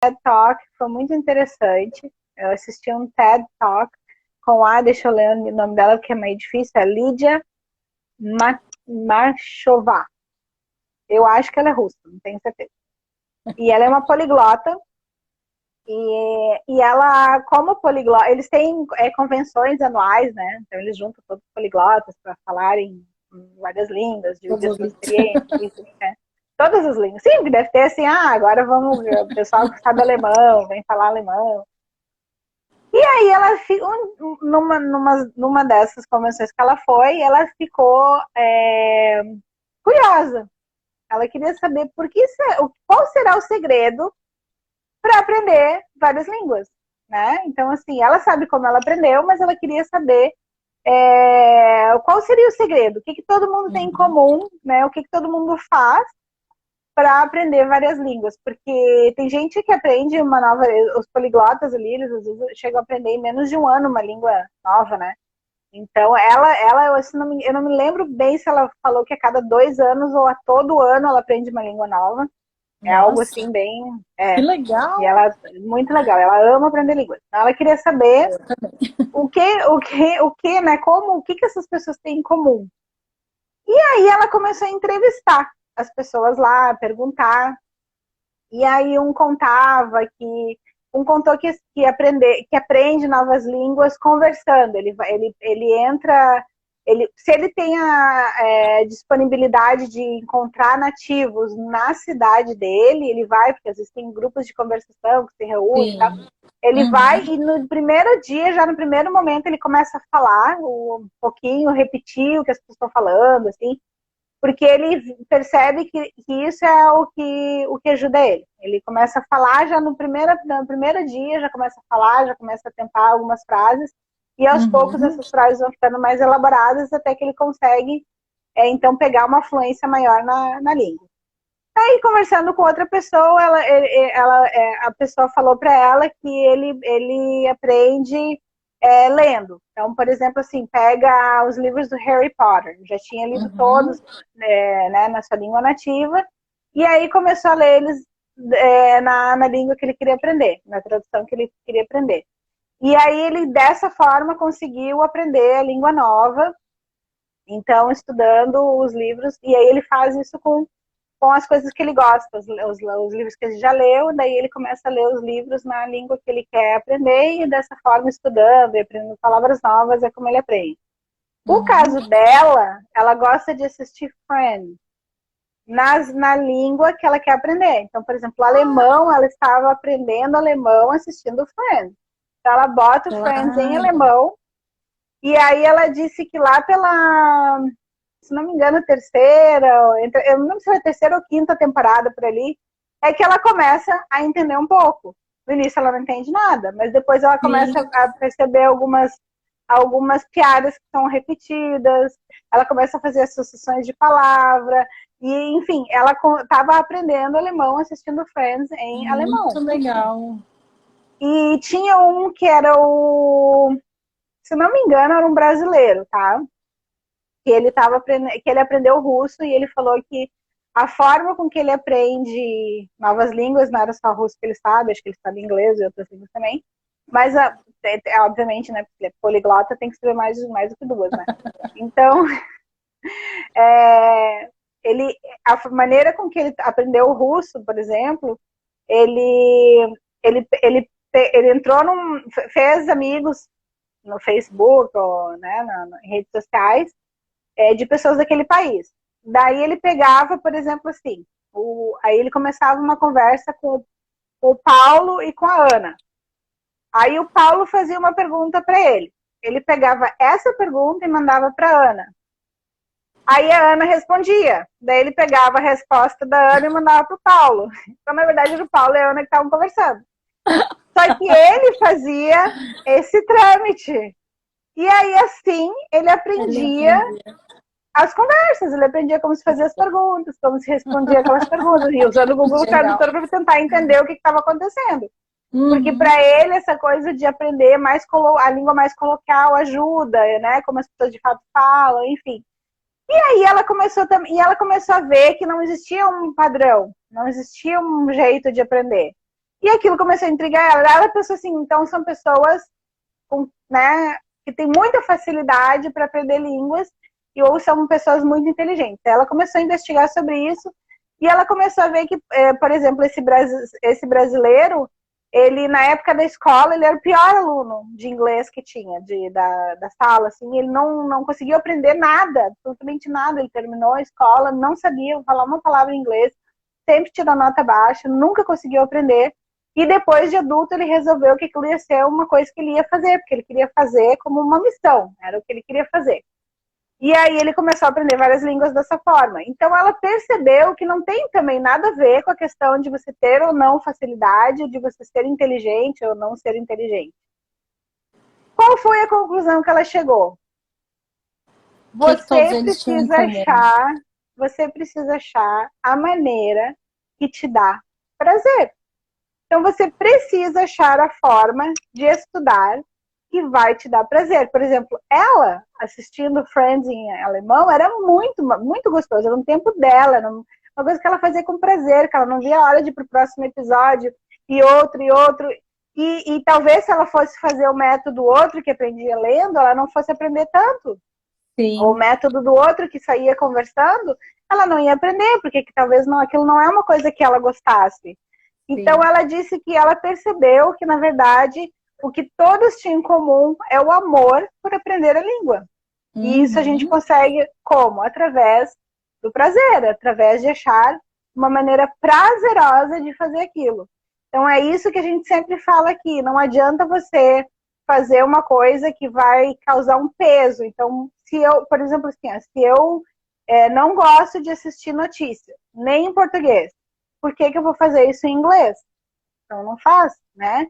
TED Talk, foi muito interessante. Eu assisti um TED Talk com deixa eu ler o nome dela, que é meio difícil, é Lídia Marchová. Eu acho que ela é russa, não tenho certeza. E ela é uma poliglota, e ela, como poliglota, eles têm convenções anuais, né? Então eles juntam todos os poliglotas para falarem várias línguas, dividir Todas suas as experiências, né? Todas as línguas. Sim, deve ter assim, agora vamos, o pessoal que sabe alemão, vem falar alemão. E aí ela, numa dessas convenções que ela foi, ela ficou curiosa. Ela queria saber qual será o segredo para aprender várias línguas, né? Então, assim, ela sabe como ela aprendeu, mas ela queria saber qual seria o segredo, o que todo mundo tem em comum, né? O que todo mundo faz para aprender várias línguas, porque tem gente que aprende uma nova, os poliglotas ali, eles às vezes chegam a aprender em menos de um ano uma língua nova, né? Então, eu não me lembro bem se ela falou que a cada 2 anos ou a todo ano ela aprende uma língua nova. É algo Nossa, assim bem. que E legal! ela, muito legal, ela ama aprender línguas. Então, ela queria saber né? O que essas pessoas têm em comum. E aí ela começou a entrevistar as pessoas lá, perguntar. E aí um contou que aprende novas línguas conversando. Ele entra, se ele tem a disponibilidade de encontrar nativos na cidade dele, ele vai, porque às vezes tem grupos de conversação que se reúnem e tal. Sim. Ele vai Uhum. e no primeiro dia, já no primeiro momento, ele começa a falar um pouquinho, repetir o que as pessoas estão falando, assim, porque ele percebe que isso é o que ajuda ele. Ele começa a falar já no primeiro dia, já começa a falar, já começa a tentar algumas frases, e aos poucos Uhum. essas frases vão ficando mais elaboradas até que ele consegue, então, pegar uma fluência maior na língua. Aí, conversando com outra pessoa, a pessoa falou para ela que ele aprende lendo. Então, por exemplo, assim, pega os livros do Harry Potter. Já tinha lido todos, Uhum. né, na sua língua nativa. E aí começou a ler eles na língua que ele queria aprender, na tradução que ele queria aprender. E aí ele, dessa forma, conseguiu aprender a língua nova. Então, estudando os livros. E aí ele faz isso com as coisas que ele gosta, os livros que ele já leu, daí ele começa a ler os livros na língua que ele quer aprender, e dessa forma, estudando e aprendendo palavras novas, é como ele aprende. O Uhum. caso dela, ela gosta de assistir Friends na língua que ela quer aprender. Então, por exemplo, alemão, ela estava aprendendo alemão assistindo Friends. Então, ela bota o Friends em Claro. alemão, e aí ela disse que lá pela, se não me engano, terceira, eu não sei se é a terceira ou quinta temporada por ali, é que ela começa a entender um pouco. No início ela não entende nada, mas depois ela começa Sim. a perceber algumas piadas que são repetidas, ela começa a fazer associações de palavra, e enfim, ela estava aprendendo alemão assistindo Friends em Muito alemão. legal. E tinha um que era se não me engano, era um brasileiro, tá? Que ele aprendeu russo, e ele falou que a forma com que ele aprende novas línguas, não era só russo que ele sabe, acho que ele sabe inglês e outras línguas também, mas obviamente, né, porque ele é poliglota, tem que saber mais do que duas, né? Então, é, a maneira com que ele aprendeu o russo, por exemplo, ele entrou fez amigos no Facebook, ou, né, em redes sociais, de pessoas daquele país. Daí ele pegava, por exemplo, assim, aí ele começava uma conversa com o Paulo e com a Ana. Aí o Paulo fazia uma pergunta para ele. Ele pegava essa pergunta e mandava para a Ana. Aí a Ana respondia. Daí ele pegava a resposta da Ana e mandava para o Paulo. Então, na verdade, era o Paulo e a Ana que estavam conversando. Só que ele fazia esse trâmite. E aí, assim, ele Ele aprendia aprendia. as conversas, ele aprendia como se fazia as perguntas, como se respondia aquelas perguntas, e usando o Google Legal. Tradutor para tentar entender o que estava acontecendo. Porque Uhum. para ele essa coisa de aprender a língua mais coloquial ajuda, né? Como as pessoas de fato falam, enfim. E aí ela começou a ver que não existia um padrão, não existia um jeito de aprender. E aquilo começou a intrigar ela. Ela pensou assim, então são pessoas com, né, que têm muita facilidade para aprender línguas ou são pessoas muito inteligentes. Ela começou a investigar sobre isso e ela começou a ver que, por exemplo, esse brasileiro, ele, na época da escola, ele era o pior aluno de inglês que tinha, da sala, assim, ele não conseguiu aprender nada, absolutamente nada, ele terminou a escola, não sabia falar uma palavra em inglês, sempre tirou nota baixa, nunca conseguiu aprender, e depois de adulto ele resolveu que aquilo ia ser uma coisa que ele ia fazer, porque ele queria fazer como uma missão, era o que ele queria fazer. E aí ele começou a aprender várias línguas dessa forma. Então ela percebeu que não tem também nada a ver com a questão de você ter ou não facilidade, de você ser inteligente ou não ser inteligente. Qual foi a conclusão que ela chegou? Que todos eles tinham em comum? Você precisa achar a maneira que te dá prazer. Então você precisa achar a forma de estudar que vai te dar prazer. Por exemplo, ela assistindo Friends em alemão era muito, muito gostoso. Era um tempo dela, era uma coisa que ela fazia com prazer, que ela não via a hora de ir para o próximo episódio e outro e outro. E talvez se ela fosse fazer o método outro que aprendia lendo, ela não fosse aprender tanto. Sim. Ou o método do outro que saía conversando, ela não ia aprender, porque talvez aquilo não é uma coisa que ela gostasse. Então, ela disse que ela percebeu que, na verdade, o que todos tinham em comum é o amor por aprender a língua. E isso a gente consegue como? Através do prazer, através de achar uma maneira prazerosa de fazer aquilo. Então, é isso que a gente sempre fala aqui. Não adianta você fazer uma coisa que vai causar um peso. Então, se eu, por exemplo, assim, se eu não gosto de assistir notícia, nem em português, por que eu vou fazer isso em inglês? Então não faz, né?